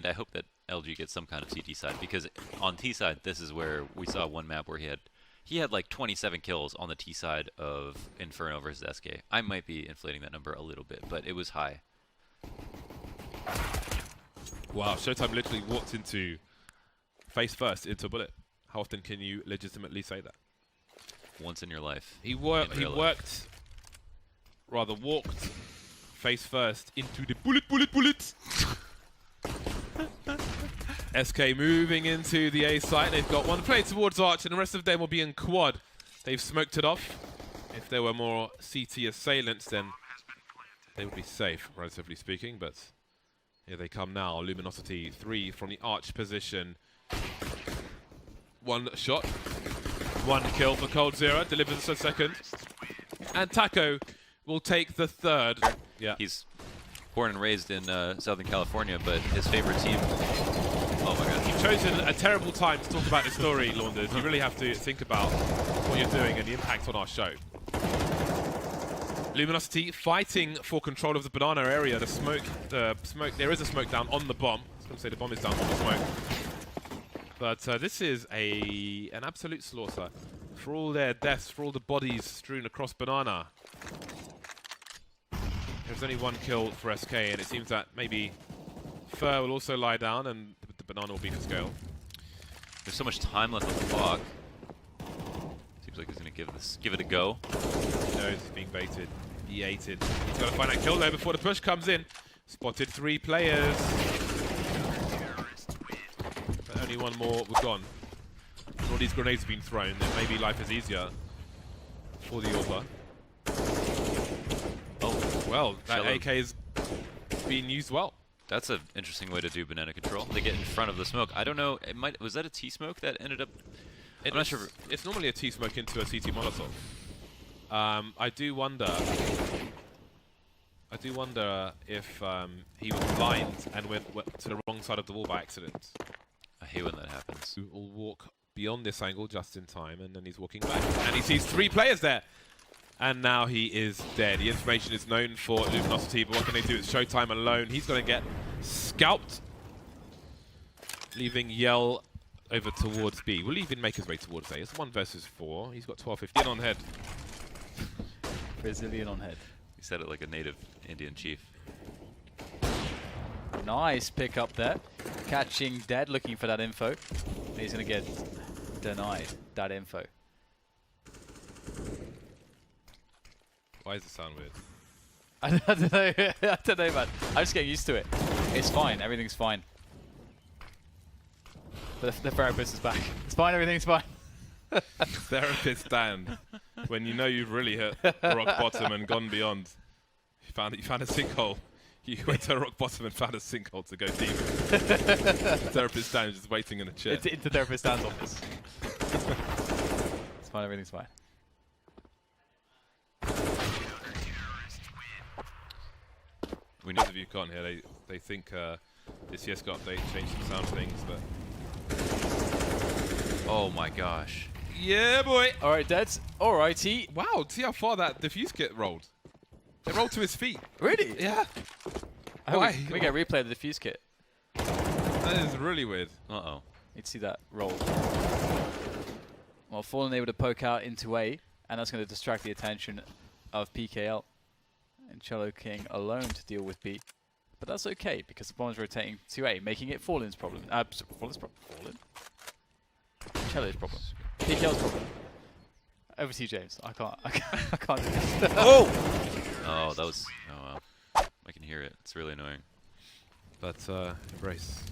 And I hope that LG gets some kind of CT side, because on T side, this is where we saw one map where he had like 27 kills on the T side of Inferno versus SK. I might be inflating that number a little bit, but it was high. Wow, Showtime literally walked into face first into a bullet. How often can you legitimately say that? Once in your life. He walked face first into the bullet. SK moving into the A site. They've got one play towards Arch, and the rest of them will be in quad. They've smoked it off. If there were more CT assailants, then they would be safe, relatively speaking, but here they come now. Luminosity 3 from the Arch position. One shot. One kill for Cold Zero. Delivers a second. And Taco will take the third. Yeah. He's born and raised in Southern California, but his favorite team... Oh my god. You've chosen a terrible time to talk about this story, Launders. You really have to think about what you're doing and the impact on our show. Luminosity fighting for control of the banana area. The smoke, there is a smoke down on the bomb. I was going to say the bomb is down on the smoke. But this is an absolute slaughter. For all their deaths, for all the bodies strewn across banana. There's only one kill for SK, and it seems that maybe Fur will also lie down, and the banana will be for scale. There's so much time left on the clock. Seems like he's going to give it a go. No, he's being baited. He ate it. He's got to find that kill there before the push comes in. Spotted 3 players. But only one more. We're gone. All these grenades have been thrown, then maybe life is easier for the Orba. Oh, well, that AK is being used well. That's an interesting way to do banana control. They get in front of the smoke. I don't know. Was that a T smoke that ended up? I'm not sure. It's normally a T smoke into a CT Molotov. I do wonder if he was blind and went to the wrong side of the wall by accident. I hate when that happens. He will walk beyond this angle just in time, and then he's walking back. And he sees 3 players there. And now he is dead. The information is known for Luminosity, but what can they do? It's Showtime alone. He's going to get scalped, leaving Yell over towards B. Will even make his way towards A. It's 1 versus 4. He's got 12-15 on head. Brazilian on head. He said it like a native Indian chief. Nice pick up there. Catching Dead, looking for that info. He's going to get denied that info. Why does it sound weird? I don't know. I don't know, man. I'm just getting used to it. It's fine. Everything's fine. But the therapist is back. It's fine. Everything's fine. Therapist down. When you know you've really hit rock bottom and gone beyond. You found a sinkhole. You went to rock bottom and found a sinkhole to go deep. Therapist down, just waiting in a chair. It's into therapist down's office. It's fine. Everything's fine. Those of you can't hear, they think the ECS got update changed some sound things, but... Oh my gosh. Yeah, boy! Alright, Deads. Alrighty. Wow, see how far that diffuse kit rolled. It rolled to his feet. Really? Yeah. Why? We get a replay of the diffuse kit. That is really weird. Uh-oh. You'd see that roll. Well, Fallen able to poke out into A, and that's going to distract the attention of PKL. And Cello King alone to deal with B. But that's okay, because the bomb is rotating to A, making it Fallen's problem. Fallen? Cello's problem. PKL's problem. Over to you, James. I can't do this. Oh! Oh, that was... Oh, wow. I can hear it. It's really annoying. But, embrace.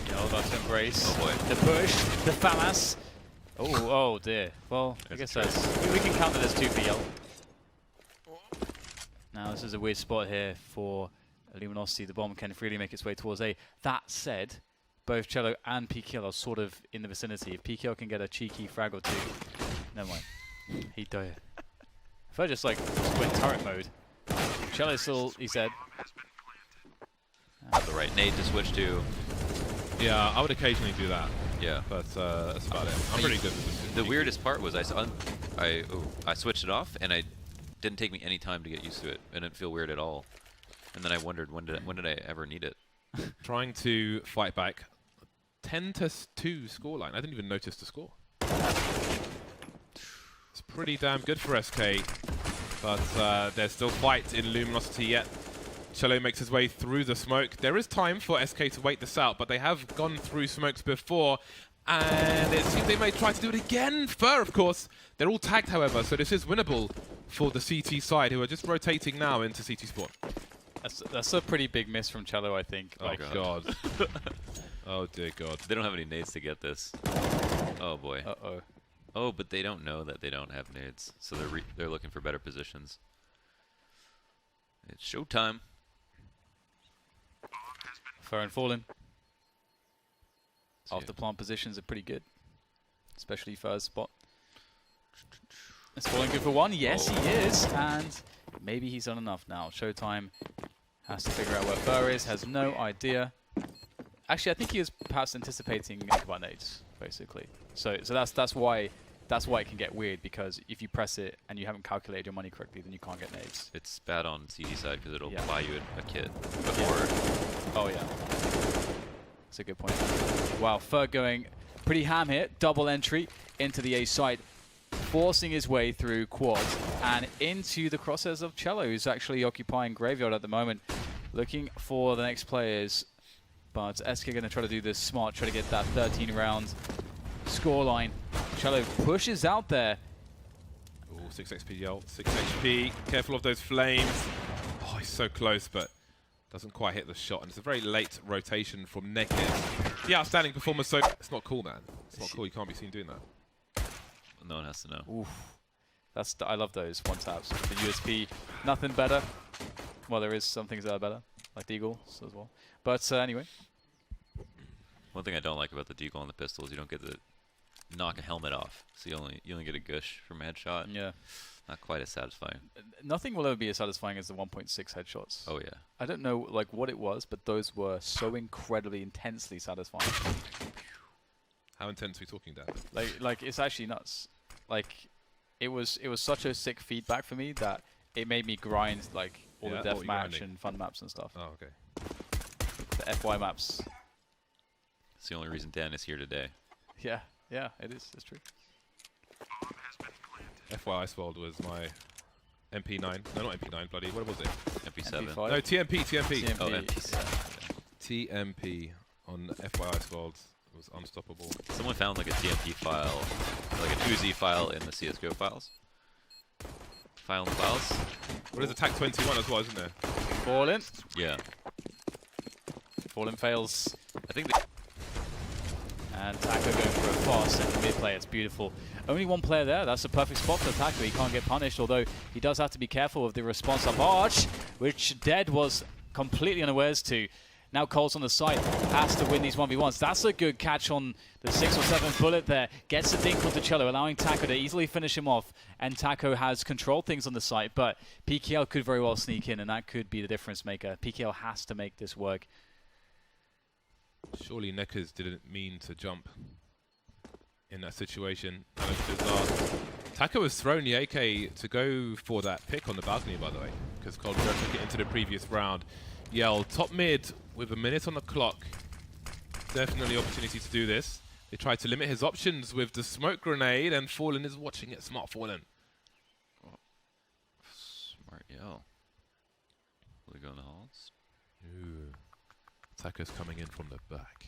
Yeah, all about to embrace. Oh, boy. The push, the FAMAS. Oh dear. Well, I guess we can count that as 2 for Yell. Now, this is a weird spot here for Luminosity. The bomb can freely make its way towards A. That said, both Cello and PKL are sort of in the vicinity. If PKL can get a cheeky frag or 2, never mind. He'd die. If I just like went turret mode, Cello's still, he's dead. Got the right nade to switch to. Yeah, I would occasionally do that. Yeah. But that's about it. I'm pretty good with this. The weirdest part was I switched it off, and it didn't take me any time to get used to it. It didn't feel weird at all. And then I wondered, when did I ever need it? trying to fight back. 10-2 scoreline. I didn't even notice the score. It's pretty damn good for SK, but there's still fight in Luminosity yet. Cello makes his way through the smoke. There is time for SK to wait this out, but they have gone through smokes before, and it seems they may try to do it again. Fur, of course. They're all tagged, however, so this is winnable for the CT side, who are just rotating now into CT spawn. That's a pretty big miss from Cello, I think. Oh, God. Oh, dear God. They don't have any nades to get this. Oh, boy. Uh-oh. Oh, but they don't know that they don't have nades, so they're looking for better positions. It's showtime. Fur and Fallen. So After plant positions are pretty good, especially Fur's spot. Is Fallen good for one? Yes, he is, and maybe he's done enough now. Showtime has to figure out where Fur is, has no idea. Actually, I think he was perhaps anticipating Inkbar nades, basically. So that's why it can get weird, because if you press it and you haven't calculated your money correctly, then you can't get nades. It's bad on CD side because it'll Yeah. buy you a kit before. Oh yeah, that's a good point. Wow, Fur going pretty ham here. Double entry into the A site, forcing his way through quad and into the crosshairs of Cello, who's actually occupying Graveyard at the moment, looking for the next players. But SK going to try to do this smart, try to get that 13-round scoreline. Cello pushes out there. Oh, 6 XP, y'all. 6 HP. Careful of those flames. Oh, he's so close, but doesn't quite hit the shot. And it's a very late rotation from Nekid. The outstanding performer, so it's not cool, man. It's not cool. You can't be seen doing that. No one has to know. Oof. I love those one taps. The USP, nothing better. Well, there is some things that are better, like Deagle as well. But anyway. One thing I don't like about the deagle on the pistol is you don't get to knock a helmet off. So you only get a gush from a headshot. Yeah. Not quite as satisfying. Nothing will ever be as satisfying as the 1.6 headshots. Oh yeah. I don't know like what it was, but those were so incredibly intensely satisfying. How intense are we talking, Dan? Like it's actually nuts. Like it was such a sick feedback for me that it made me grind like all Yeah, the what death were you match grinding? and fun maps and stuff. Oh, okay. The FY maps. It's the only reason Dan is here today. Yeah, it is. It's true. FY Iceworld was my MP9. No, not MP9, bloody. What was it? MP7. MP5. No, TMP. Oh, MP7. TMP on FY Iceworld was unstoppable. Someone found like a TMP file, like an Uzi file in the CSGO files. File in the files? What is Attack 21 as well, isn't there? Fallen. Yeah. Fallen fails. I think And Taco going for a fast second mid play. It's beautiful. Only one player there. That's a perfect spot for Taco. He can't get punished, although he does have to be careful with the response up Arch, which Dead was completely unawares to. Now Cole's on the side, has to win these 1v1s. That's a good catch on the 6th or 7th bullet there. Gets the dink onto Cello, allowing Taco to easily finish him off. And Taco has controlled things on the site, but PKL could very well sneak in, and that could be the difference maker. PKL has to make this work. Surely Neckers didn't mean to jump in that situation. That was bizarre. Taco has thrown the AK to go for that pick on the balcony, by the way, because Cold Joe took it into the previous round. Yell, top mid with a minute on the clock. Definitely opportunity to do this. They tried to limit his options with the smoke grenade, and Fallen is watching it. Smart Fallen. smart yell. Will he go in the halls? Ooh. Taco's coming in from the back.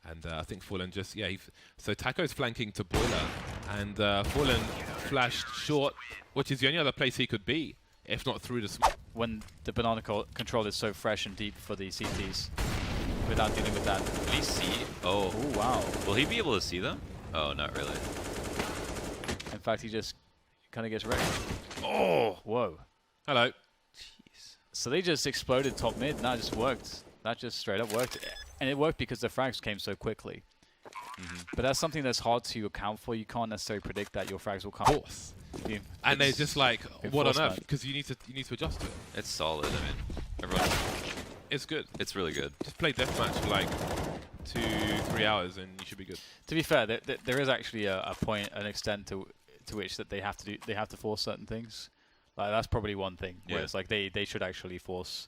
And I think Fallen just, yeah, so Taco's flanking to Boiler, and Fallen flashed short, which is the only other place he could be, if not through the smoke. When the banana control is so fresh and deep for the CTs, without dealing with that. Will he see? Oh. Oh, wow. Will he be able to see them? Oh, not really. In fact, he just kind of gets wrecked. Oh! Whoa. Hello. Jeez. So they just exploded top mid, and that just worked. That just straight up worked. And it worked because the frags came so quickly. But that's something that's hard to account for. You can't necessarily predict that your frags will come. Of course. And they're just like, what on enforcement. earth? Because you need to adjust to it. It's solid. I mean, everyone. It's good. It's really good. Just play deathmatch for like 2-3 hours and you should be good. To be fair, there is actually a point, an extent to which that they have to force certain things. Like that's probably one thing. Where Yeah. it's like they should actually force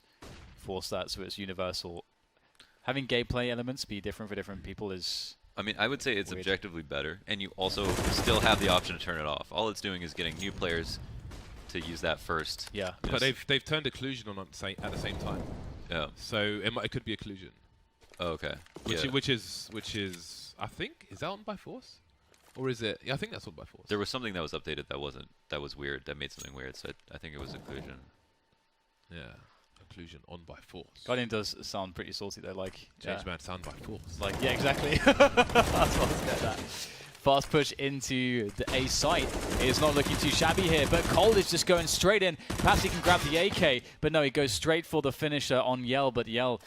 that so it's universal having gameplay elements be different for different people is... I mean, I would say it's weird. objectively better, and you also still have the option to turn it off. All it's doing is getting new players to use that first. Yeah. But they've turned occlusion on at the same time. Yeah. So it could be occlusion. Oh, okay. Which is I think, is that on by force? Or is it? Yeah, I think that's on by force. There was something that was updated that was weird, that made something weird, so I think it was occlusion. Yeah. Occlusion on by force. Guardian does sound pretty salty though, like... Change man sound by force. Like, yeah, exactly. That's what I was getting at. Fast push into the A site. It is not looking too shabby here, but Cold is just going straight in. Perhaps he can grab the AK, but no, he goes straight for the finisher on Yell, but Yell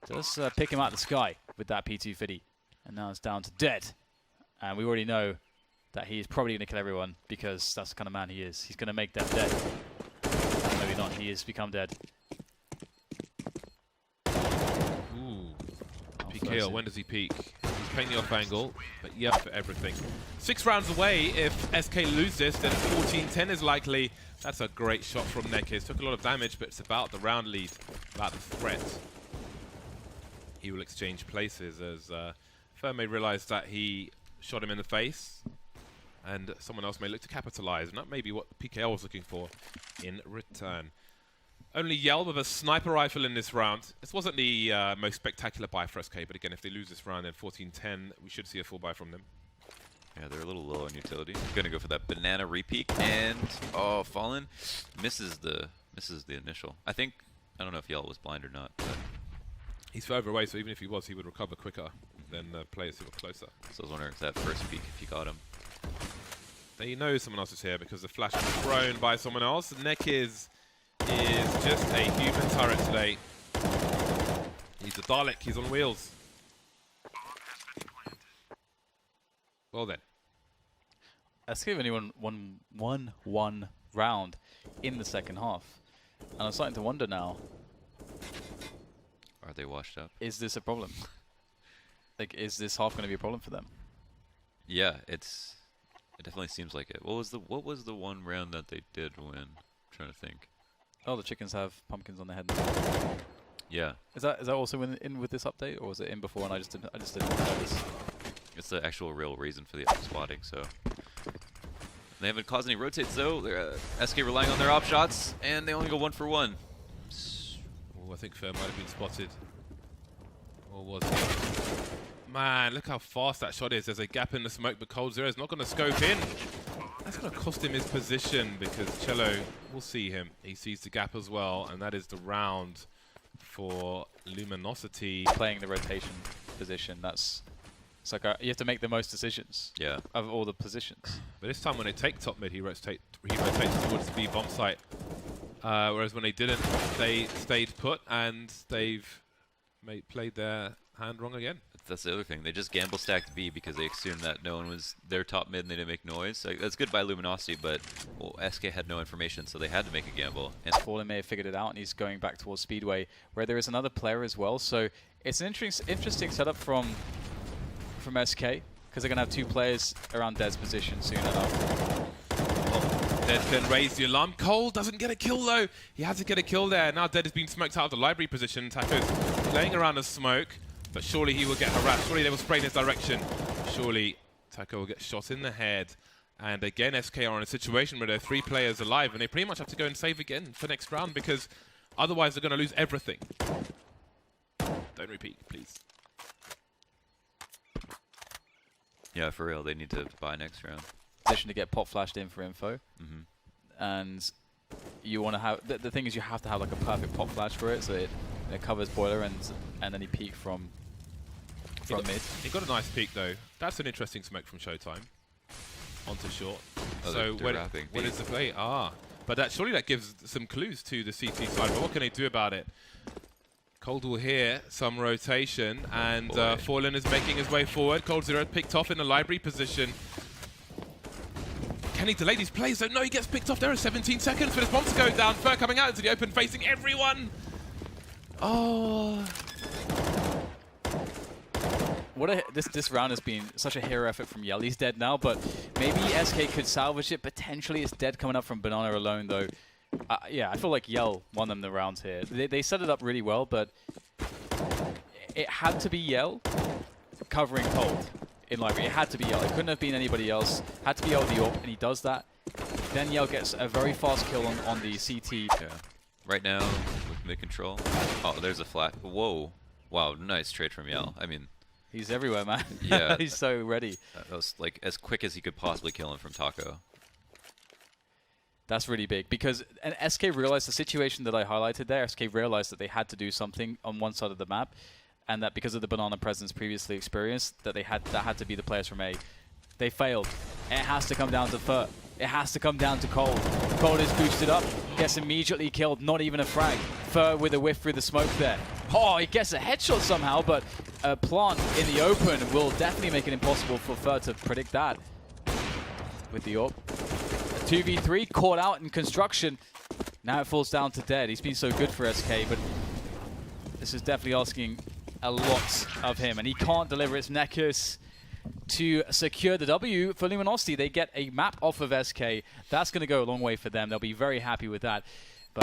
does pick him out of the sky with that P250. And now it's down to Dead. And we already know that he is probably going to kill everyone because that's the kind of man he is. He's going to make them dead. Maybe not, he has become dead. Ooh. PKO, when does he peak? He's playing the off angle, but yeah, for everything. 6 rounds away. If SK lose this, then 14-10 is likely. That's a great shot from Nekiz. Took a lot of damage, but it's about the round lead, about the threat. He will exchange places as Ferme realized that he shot him in the face, and someone else may look to capitalize, and that may be what PKL was looking for in return. Only Yell with a sniper rifle in this round. This wasn't the most spectacular buy for SK, but again, if they lose this round, then 14-10, we should see a full buy from them. Yeah, they're a little low on utility. Gonna go for that banana repeat, and oh, Fallen misses the initial. I don't know if Yell was blind or not, but he's further away, so even if he was, he would recover quicker than players who were closer. So I was wondering if that first peek, if you got him. They know someone else is here because the flash was thrown by someone else. Nekiz is just a human turret today. He's a Dalek, he's on wheels. Well then. SK have only won one round in the second half. And I'm starting to wonder now, Are they washed up? is this a problem? Like, is this half going to be a problem for them? Yeah, it definitely seems like it. What was the one round that they did win? I'm trying to think. Oh, the chickens have pumpkins on their head. Yeah. Is that also in with this update, or was it in before and I just didn't notice? It's the actual real reason for the spotting, so. They haven't caused any rotates though. They're SK relying on their op shots, and they only go 1 for 1. Oh, I think Fer might have been spotted. Or was he? Man, look how fast that shot is. There's a gap in the smoke, but Cold Zero is not going to scope in. That's going to cost him his position because Cello will see him. He sees the gap as well, and that is the round for Luminosity. Playing the rotation position, it's like you have to make the most decisions. Yeah. Of all the positions. But this time when they take top mid, he rotates towards the B bomb site. Whereas when they didn't, they stayed put, and they've played their hand wrong again. That's the other thing. They just gamble stacked B because they assumed that no one was their top mid and they didn't make noise. Like, that's good by Luminosity, but SK had no information, so they had to make a gamble. And Fallen may have figured it out, and he's going back towards Speedway, where there is another player as well. So it's an interesting setup from SK, because they're going to have 2 players around Dead's position soon enough. Dead can raise the alarm. Cole doesn't get a kill though. He has to get a kill there. Now Dead has been smoked out of the library position. Taco's playing around the smoke, but surely he will get harassed. Surely they will spray in his direction. Surely Taco will get shot in the head. And again, SK are in a situation where there are 3 players alive, and they pretty much have to go and save again for next round because otherwise they're going to lose everything. Don't repeat, please. yeah, for real, they need to buy next round. Position to get pop flashed in for info. And you want to have the thing is you have to have like a perfect pop flash for it, so it covers boiler and any peek from mid. He got a nice peek though. That's an interesting smoke from Showtime. Onto short. Oh, So they're wrapping when B. is the play? But surely that gives some clues to the CT side. But what can they do about it? Cold will hear some rotation, and Fallen is making his way forward. Cold Zero picked off in the library position. Can he delay these plays? So no, he gets picked off. There are 17 seconds for this bomb to go down. Fer coming out into the open, facing everyone. Oh. This round has been such a hero effort from Yell. He's dead now, but maybe SK could salvage it. Potentially, it's Dead coming up from Banana alone, though. Yeah, I feel like Yell won them the rounds here. They set it up really well, but it had to be Yell covering Cold in library. It had to be Yell. It couldn't have been anybody else. Had to be Yell the AWP, and he does that. Then Yell gets a very fast kill on the CT. Yeah. Right now, with mid control. Oh, there's a flat. Whoa. Wow, nice trade from Yell. I mean, he's everywhere, man. Yeah. He's so ready. that was like as quick as he could possibly kill him from Taco. That's really big because and SK realized the situation that I highlighted there. SK realized that they had to do something on one side of the map, and that because of the banana presence previously experienced, that had to be the players from A. They failed. And it has to come down to Fur. It has to come down to Cold. Cold is boosted up, gets immediately killed, not even a frag. Fur with a whiff through the smoke there. Oh, he gets a headshot somehow, but a plant in the open will definitely make it impossible for Fur to predict that. With the AWP. 2v3 caught out in construction. Now it falls down to dead. He's been so good for SK, but this is definitely asking a lot of him, and he can't deliver. It's Nekos to secure the W for Luminosity. They get a map off of SK. That's going to go a long way for them. They'll be very happy with that. But